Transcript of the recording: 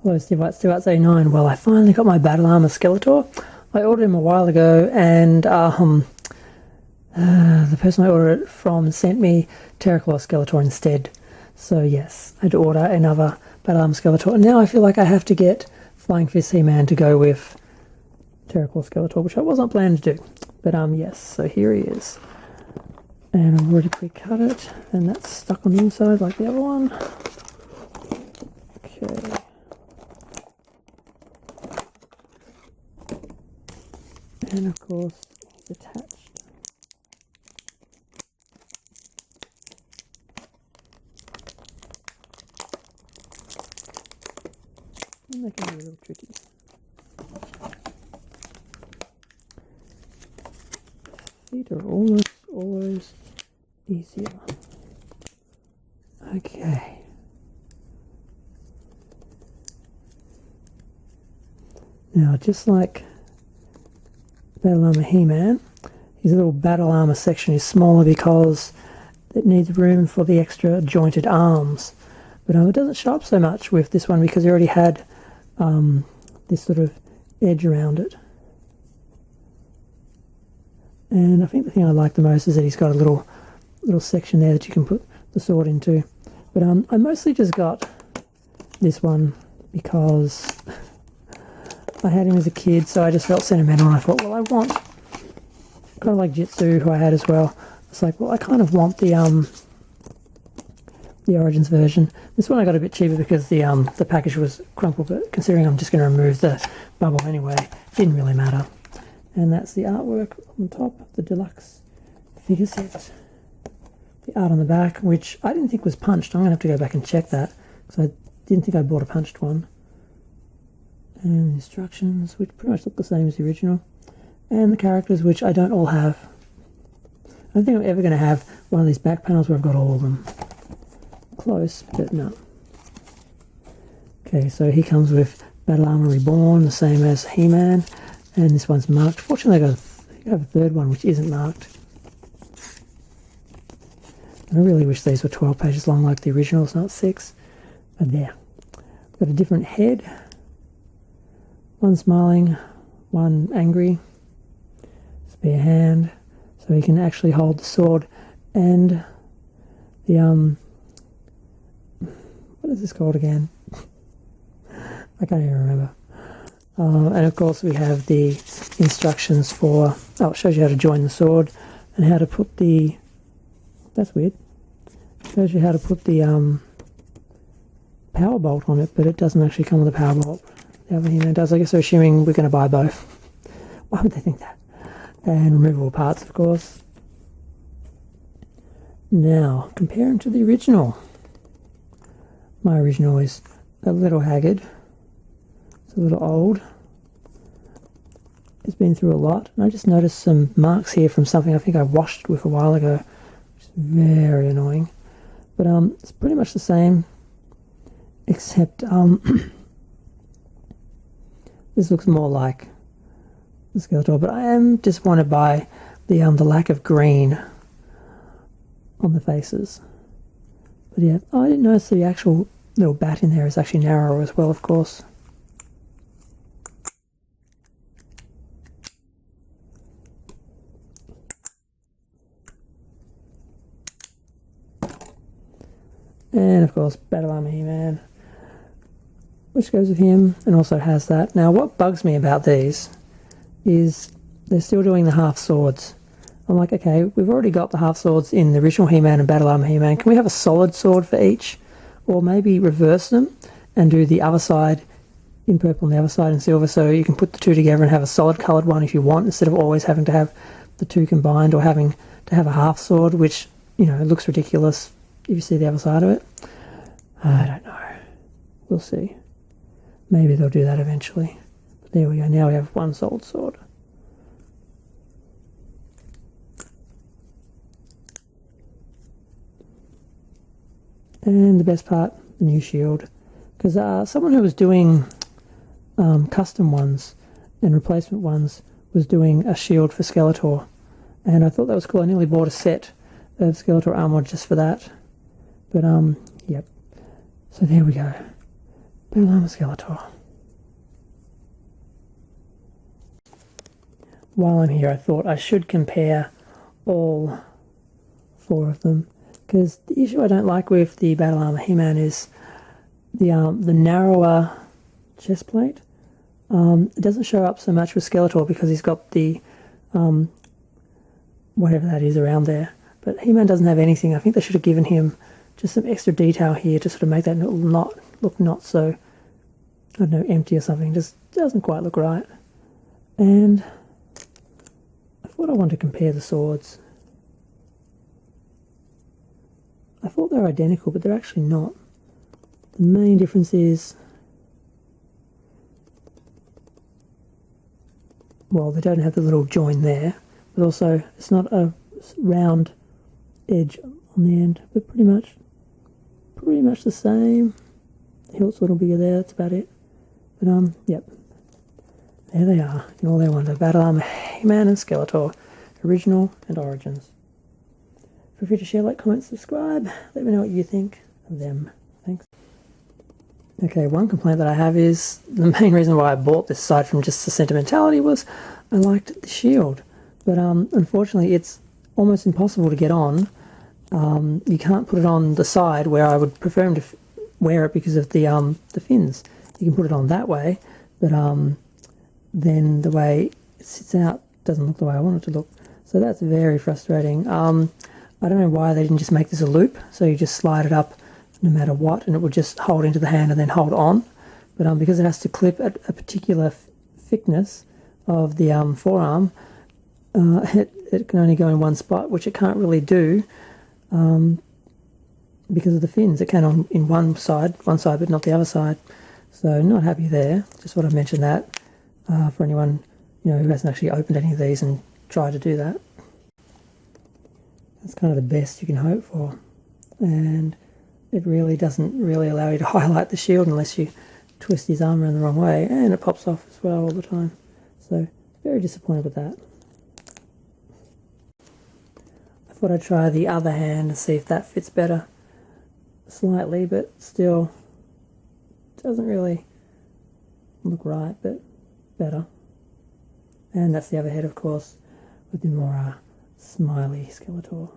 Hello, Steve89. Well, I finally got my battle armor Skeletor. I ordered him a while ago, and the person I ordered it from sent me Terraclaw Skeletor instead. So yes, I had to order another battle armor Skeletor, and now I feel like I have to get Flying Fist He-Man to go with Terraclaw Skeletor, which I wasn't planning to do. But yes, so here he is. And I've already pre-cut it, and that's stuck on the inside like the other one. Okay. And of course, it's attached. And that can be a little tricky. Feet are almost always easier. Okay. Now, just like Battle Armor He-Man, his little battle armor section is smaller because it needs room for the extra jointed arms. But it doesn't show up so much with this one because he already had this sort of edge around it. And I think the thing I like the most is that he's got a little section there that you can put the sword into. But I mostly just got this one because I had him as a kid, so I just felt sentimental, and I thought, well, I want, kind of like Jitsu, who I had as well. It's like, well, I kind of want the Origins version. This one I got a bit cheaper because the package was crumpled, but considering I'm just going to remove the bubble anyway, it didn't really matter. And that's the artwork on top, the deluxe figure set. The art on the back, which I didn't think was punched. I'm going to have to go back and check that, because I didn't think I bought a punched one. And instructions, which pretty much look the same as the original. And the characters, which I don't all have. I don't think I'm ever going to have one of these back panels where I've got all of them. Close, but no. Okay, so he comes with Battle Armor Reborn, the same as He-Man. And this one's marked. Fortunately, I have a third one which isn't marked. And I really wish these were 12 pages long like the originals, not 6. But there. Got a different head. One smiling, one angry. Spear hand. So he can actually hold the sword and the what is this called again? I can't even remember. And of course we have the instructions for, it shows you how to join the sword and how to put the, that's weird, it shows you how to put the power bolt on it, but it doesn't actually come with a power bolt. The other He-Man does. I guess they're assuming we're going to buy both. Why would they think that? And removable parts, of course. Now, comparing to the original. My original is a little haggard. It's a little old. It's been through a lot. And I just noticed some marks here from something I think I washed with a while ago. Which is very annoying. But it's pretty much the same. Except this looks more like the Skeletor. But I am disappointed by the lack of green on the faces. But yeah, I didn't notice the actual little bat in there is actually narrower as well, of course. And of course, Battle Armor He-Man, which goes with him and also has that. Now, what bugs me about these is they're still doing the half swords. I'm like, okay, we've already got the half swords in the original He-Man and Battle Armor He-Man. Can we have a solid sword for each? Or maybe reverse them and do the other side in purple and the other side in silver, so you can put the two together and have a solid coloured one if you want, instead of always having to have the two combined or having to have a half sword, which, you know, looks ridiculous if you see the other side of it. I don't know. We'll see. Maybe they'll do that eventually. But there we go. Now we have one solid sword. And the best part, the new shield. Because someone who was doing custom ones and replacement ones was doing a shield for Skeletor. And I thought that was cool. I nearly bought a set of Skeletor armor just for that. But, yep. So there we go. Battle Armor Skeletor. While I'm here, I thought I should compare all 4 of them, because the issue I don't like with the Battle Armor He-Man is the narrower chest plate. It doesn't show up so much with Skeletor because he's got the whatever that is around there. But He-Man doesn't have anything. I think they should have given him just some extra detail here to sort of make that look not so, I don't know, empty or something. Just doesn't quite look right. And I thought I wanted to compare the swords. I thought they were identical, but they're actually not. The main difference is, well, they don't have the little join there, but also it's not a round edge on the end, but pretty much the same. The hilt's a little bigger there, that's about it. But yep, there they are in all their wonder. Battle Armor He-Man and Skeletor, original and origins. Feel free to share, like, comment, subscribe. Let me know what you think of them. Thanks. Okay, one complaint that I have is the main reason why I bought this, aside from just the sentimentality, was I liked the shield. But unfortunately, it's almost impossible to get on. You can't put it on the side where I would prefer him to wear it because of the fins. You can put it on that way, but then the way it sits out doesn't look the way I want it to look. So that's very frustrating. I don't know why they didn't just make this a loop, so you just slide it up no matter what, and it would just hold into the hand and then hold on. But because it has to clip at a particular thickness of the forearm, it can only go in one spot, which it can't really do because of the fins. It can in one side, but not the other side. So not happy there. Just thought I'd mention that for anyone who hasn't actually opened any of these and tried to do that. That's kind of the best you can hope for, and it really doesn't really allow you to highlight the shield unless you twist his arm around the wrong way, and it pops off as well all the time. So very disappointed with that. I thought I'd try the other hand and see if that fits better. Slightly, but still doesn't really look right, but better. And that's the other head, of course, with the more smiley Skeletor.